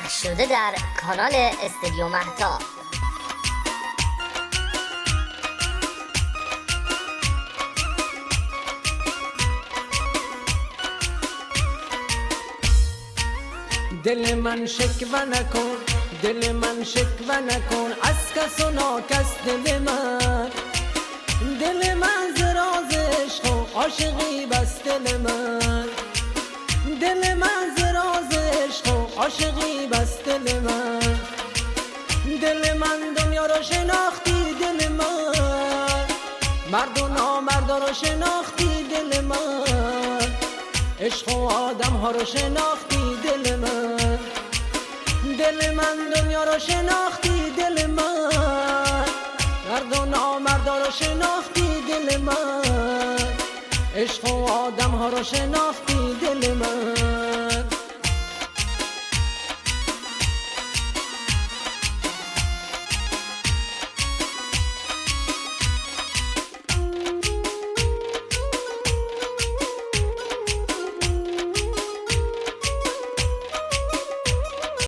پخش شده در کانال استودیو مهتاب. دل من شکوه نکن، دل من شکوه نکن از کس و ناکس. دل من زراز عشق و عاشقی بس. دل من زراز عشق و عاشقی بس. دل من دنیا رو شناختی، دل من مرد و نامرد رو شناختی، دل من عشق و آدم ها رو شناختی، دل من دنیا رو شناختی، دل من مرد و نامرد رو شناختی، دل من عشق و آدم ها رو شناختی، دل من.